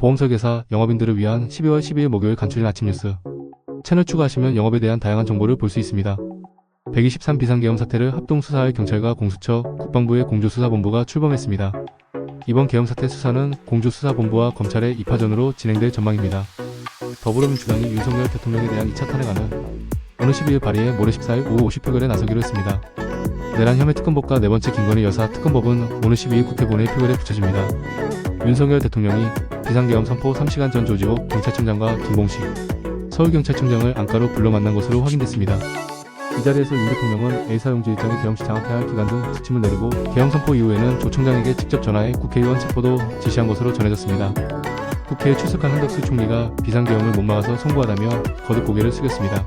보험설계사, 영업인들을 위한 12월 12일 목요일 간추린 아침 뉴스. 채널 추가하시면 영업에 대한 다양한 정보를 볼 수 있습니다. 123 비상계엄 사태를 합동수사할 경찰과 공수처, 국방부의 공조수사본부가 출범했습니다. 이번 계엄 사태 수사는 공조수사본부와 검찰의 입하전으로 진행될 전망입니다. 더불어민주당이 윤석열 대통령에 대한 2차 탄핵안을 오늘 12일 발의해 모레 14일 오후 50표결에 나서기로 했습니다. 내란 혐의 특검법과 네 번째 김건희 여사 특검법은 오늘 12일 국회 본회의 표결에 붙여집니다. 윤석열 대통령이 비상계엄 선포 3시간 전 조지호 경찰청장과 김봉식 서울경찰청장을 안가로 불러 만난 것으로 확인됐습니다. 이 자리에서 윤 대통령은 A사용지 일정의 계엄 시 장악해야 할 기간 등 지침을 내리고 계엄 선포 이후에는 조 청장에게 직접 전화해 국회의원 체포도 지시한 것으로 전해졌습니다. 국회에 출석한 한덕수 총리가 비상계엄을 못 막아서 송구하다며 거듭 고개를 숙였습니다.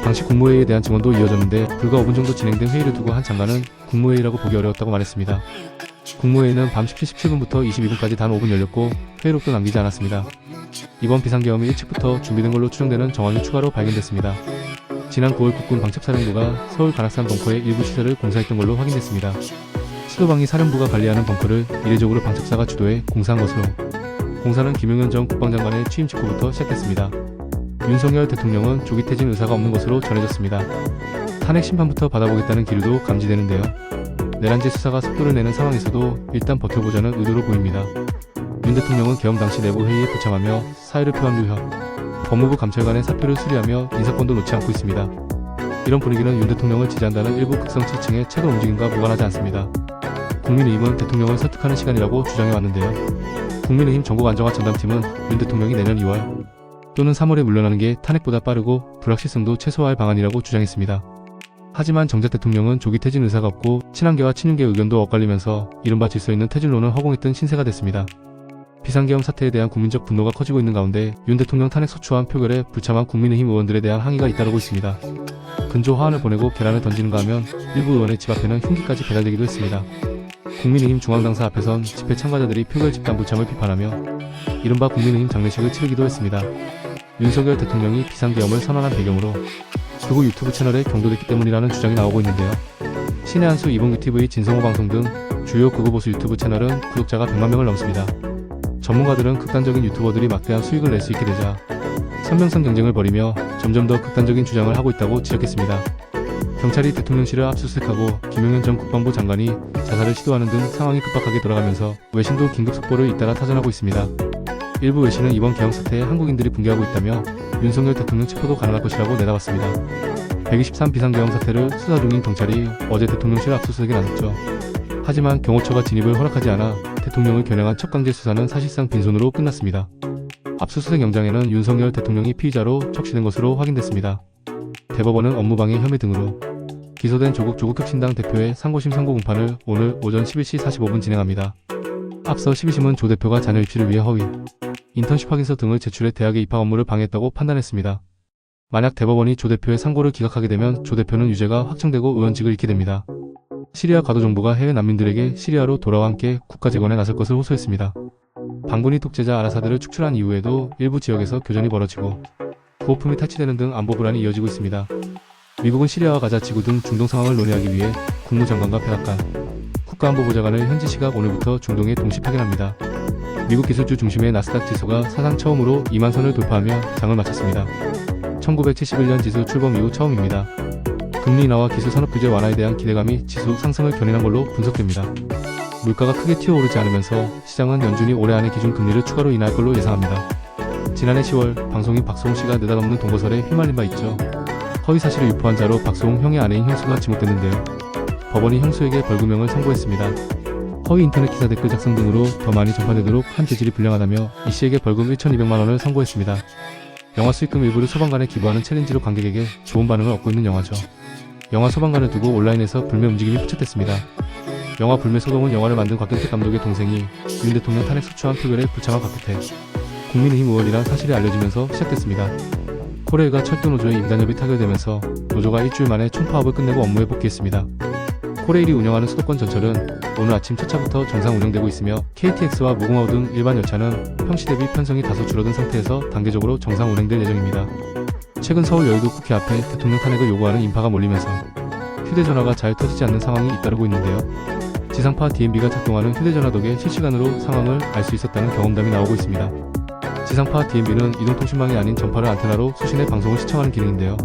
당시 국무회의에 대한 증언도 이어졌는데 불과 5분 정도 진행된 회의를 두고 한 장관은 국무회의라고 보기 어려웠다고 말했습니다. 국무회의는 밤 17시 17분부터 22분까지 단 5분 열렸고 회의록도 남기지 않았습니다. 이번 비상계엄이 일찍부터 준비된 걸로 추정되는 정황이 추가로 발견됐습니다. 지난 9월 국군 방첩사령부가 서울 관악산 벙커의 일부 시설을 공사했던 걸로 확인됐습니다. 수도방위 사령부가 관리하는 벙커를 이례적으로 방첩사가 주도해 공사한 것으로 공사는 김용현 전 국방장관의 취임 직후부터 시작됐습니다. 윤석열 대통령은 조기 퇴진 의사가 없는 것으로 전해졌습니다. 탄핵 심판부터 받아보겠다는 기류도 감지되는데요. 내란죄 수사가 속도를 내는 상황에서도 일단 버텨보자는 의도로 보입니다. 윤 대통령은 계엄 당시 내부 회의에 불참하며 사의를 표한 류혁 법무부 감찰관의 사표를 수리하며 인사권도 놓지 않고 있습니다. 이런 분위기는 윤 대통령을 지지한다는 일부 극성 지층의 최근 움직임과 무관하지 않습니다. 국민의힘은 대통령을 설득하는 시간이라고 주장해왔는데요. 국민의힘 전국안정화 전담팀은 윤 대통령이 내년 2월 또는 3월에 물러나는 게 탄핵보다 빠르고 불확실성도 최소화할 방안이라고 주장했습니다. 하지만 정작 대통령은 조기 퇴진 의사가 없고 친한계와 친윤계 의견도 엇갈리면서 이른바 질서 있는 퇴진론을 허공했던 신세가 됐습니다. 비상계엄 사태에 대한 국민적 분노가 커지고 있는 가운데 윤 대통령 탄핵 소추안 표결에 불참한 국민의힘 의원들에 대한 항의가 잇따르고 있습니다. 근조 화환을 보내고 계란을 던지는가 하면 일부 의원의 집 앞에는 흉기까지 배달되기도 했습니다. 국민의힘 중앙당사 앞에선 집회 참가자들이 표결 집단 불참을 비판하며 이른바 국민의힘 장례식을 치르기도 했습니다. 윤석열 대통령이 비상계엄을 선언한 배경으로 극우 유튜브 채널에 경도됐기 때문이라는 주장이 나오고 있는데요. 신의 한수, 이봉규TV, 진성호 방송 등 주요 극우 보수 유튜브 채널은 구독자가 100만 명을 넘습니다. 전문가들은 극단적인 유튜버들이 막대한 수익을 낼 수 있게 되자 선명성 경쟁을 벌이며 점점 더 극단적인 주장을 하고 있다고 지적했습니다. 경찰이 대통령실을 압수수색하고 김용현 전 국방부 장관이 자살을 시도하는 등 상황이 급박하게 돌아가면서 외신도 긴급 속보를 잇따라 타전하고 있습니다. 일부 외신은 이번 계엄 사태에 한국인들이 붕괴하고 있다며 윤석열 대통령 체포도 가능할 것이라고 내다봤습니다. 123 비상계엄 사태를 수사 중인 경찰이 어제 대통령실 압수수색에 나섰죠. 하지만 경호처가 진입을 허락하지 않아 대통령을 겨냥한 첩강제 수사는 사실상 빈손으로 끝났습니다. 압수수색 영장에는 윤석열 대통령이 피의자로 적시된 것으로 확인됐습니다. 대법원은 업무방해 혐의 등으로 기소된 조국 혁신당 대표의 상고심 선고 공판을 오늘 오전 11시 45분 진행합니다. 앞서 12심은 조 대표가 자녀 입시를 위해 허위, 인턴십 확인서 등을 제출해 대학의 입학 업무를 방해했다고 판단했습니다. 만약 대법원이 조 대표의 상고를 기각하게 되면 조 대표는 유죄가 확정되고 의원직을 잃게 됩니다. 시리아 과도 정부가 해외 난민들에게 시리아로 돌아와 함께 국가 재건에 나설 것을 호소했습니다. 반군이 독재자 아라사드를 축출한 이후에도 일부 지역에서 교전이 벌어지고 부호품이 탈취되는 등 안보 불안이 이어지고 있습니다. 미국은 시리아와 가자, 지구 등 중동 상황을 논의하기 위해 국무장관과 백악관, 국가안보보좌관을 현지 시각 오늘부터 중동에 동시 파견합니다. 미국 기술주 중심의 나스닥 지수가 사상 처음으로 2만 선을 돌파하며 장을 마쳤습니다. 1971년 지수 출범 이후 처음입니다. 금리 인하와 기술 산업 규제 완화에 대한 기대감이 지수 상승을 견인한 걸로 분석됩니다. 물가가 크게 튀어오르지 않으면서 시장은 연준이 올해 안에 기준 금리를 추가로 인하할 걸로 예상합니다. 지난해 10월 방송인 박수홍 씨가 느닷없는 동거설에 휘말린 바 있죠. 허위 사실을 유포한 자로 박수홍 형의 아내인 형수가 지목됐는데요. 법원이 형수에게 벌금형을 선고했습니다. 허위 인터넷 기사 댓글 작성 등으로 더 많이 전파되도록 한 재질이 불량하다며 이 씨에게 벌금 1,200만 원을 선고했습니다. 영화 수익금 일부를 소방관에 기부하는 챌린지로 관객에게 좋은 반응을 얻고 있는 영화죠. 영화 소방관을 두고 온라인에서 불매 움직임이 포착됐습니다. 영화 불매 소동은 영화를 만든 곽경택 감독의 동생이 윤 대통령 탄핵 소추안 표결에 불참한 곽경택 국민의힘 의원이란 사실이 알려지면서 시작됐습니다. 코레일과 철도노조의 임단협이 타결되면서 노조가 일주일 만에 총파업을 끝내고 업무에 복귀했습니다. 코레일이 운영하는 수도권 전철은 오늘 아침 첫 차부터 정상 운영되고 있으며 KTX와 무궁화호 등 일반 열차는 평시 대비 편성이 다소 줄어든 상태에서 단계적으로 정상 운행될 예정입니다. 최근 서울 여의도 국회 앞에 대통령 탄핵을 요구하는 인파가 몰리면서 휴대전화가 잘 터지지 않는 상황이 잇따르고 있는데요. 지상파 DMB가 작동하는 휴대전화 덕에 실시간으로 상황을 알 수 있었다는 경험담이 나오고 있습니다. 지상파 DMB는 이동통신망이 아닌 전파를 안테나로 수신해 방송을 시청하는 기능인데요.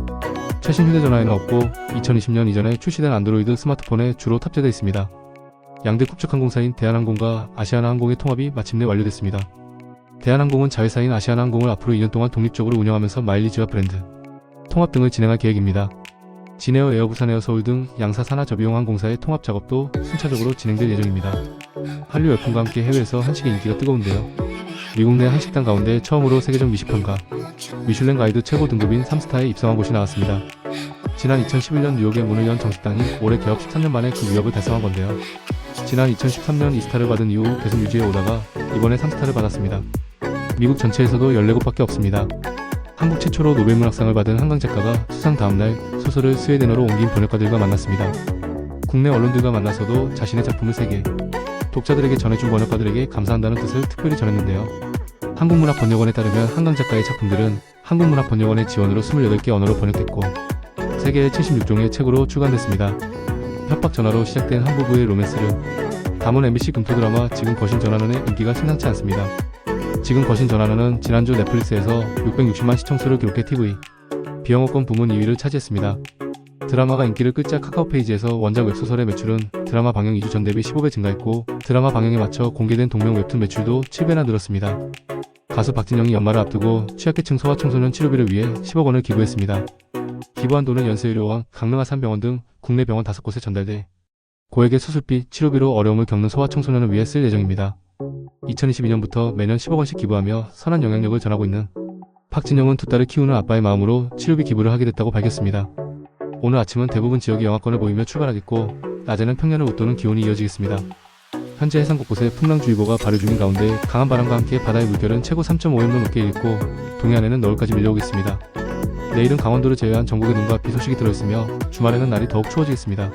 최신 휴대전화에는 없고 2020년 이전에 출시된 안드로이드 스마트폰에 주로 탑재되어 있습니다. 양대 국적항공사인 대한항공과 아시아나항공의 통합이 마침내 완료됐습니다. 대한항공은 자회사인 아시아나항공을 앞으로 2년 동안 독립적으로 운영하면서 마일리지와 브랜드 통합 등을 진행할 계획입니다. 진에어, 에어 부산에어 서울 등 양사 산하 저비용항공사의 통합 작업도 순차적으로 진행될 예정입니다. 한류 열풍과 함께 해외에서 한식의 인기가 뜨거운데요. 미국 내 한식당 가운데 처음으로 세계적 미식평가 미슐랭 가이드 최고 등급인 3스타에 입성한 곳이 나왔습니다. 지난 2011년 뉴욕의 문을 연 정식당이 올해 개업 13년 만에 그 위협을 달성한 건데요. 지난 2013년 2스타를 받은 이후 계속 유지해 오다가 이번에 3스타를 받았습니다. 미국 전체에서도 14곳밖에 없습니다. 한국 최초로 노벨문학상을 받은 한강 작가가 수상 다음날 소설을 스웨덴어로 옮긴 번역가들과 만났습니다. 국내 언론들과 만나서도 자신의 작품을 세계 독자들에게 전해준 번역가들에게 감사한다는 뜻을 특별히 전했는데요. 한국문학번역원에 따르면 한강 작가의 작품들은 한국문학번역원의 지원으로 28개 언어로 번역됐고 세계 76종의 책으로 출간됐습니다. 협박 전화로 시작된 한 부부의 로맨스를 담은 MBC 금토 드라마 지금 거신 전환원의 인기가 심상치 않습니다. 지금 거신 전환원은 지난주 넷플릭스에서 660만 시청수를 기록해 TV 비영어권 부문 2위를 차지했습니다. 드라마가 인기를 끌자 카카오페이지에서 원작 웹소설의 매출은 드라마 방영 2주 전 대비 15배 증가했고 드라마 방영에 맞춰 공개된 동명 웹툰 매출도 7배나 늘었습니다. 가수 박진영이 연말을 앞두고 취약계층 소아청소년 치료비를 위해 10억 원을 기부했습니다. 기부한 돈은 연세의료원, 강릉아산병원 등 국내 병원 5곳에 전달돼 고액의 수술비, 치료비로 어려움을 겪는 소아청소년을 위해 쓸 예정입니다. 2022년부터 매년 10억 원씩 기부하며 선한 영향력을 전하고 있는 박진영은 두 딸을 키우는 아빠의 마음으로 치료비 기부를 하게 됐다고 밝혔습니다. 오늘 아침은 대부분 지역이 영하권을 보이며 출발하겠고 낮에는 평년을 웃도는 기온이 이어지겠습니다. 현재 해상 곳곳에 풍랑주의보가 발효 중인 가운데 강한 바람과 함께 바다의 물결은 최고 3.5m 넘게 일고 동해안에는 너울까지 밀려오겠습니다. 내일은 강원도를 제외한 전국에 눈과 비 소식이 들어있으며 주말에는 날이 더욱 추워지겠습니다.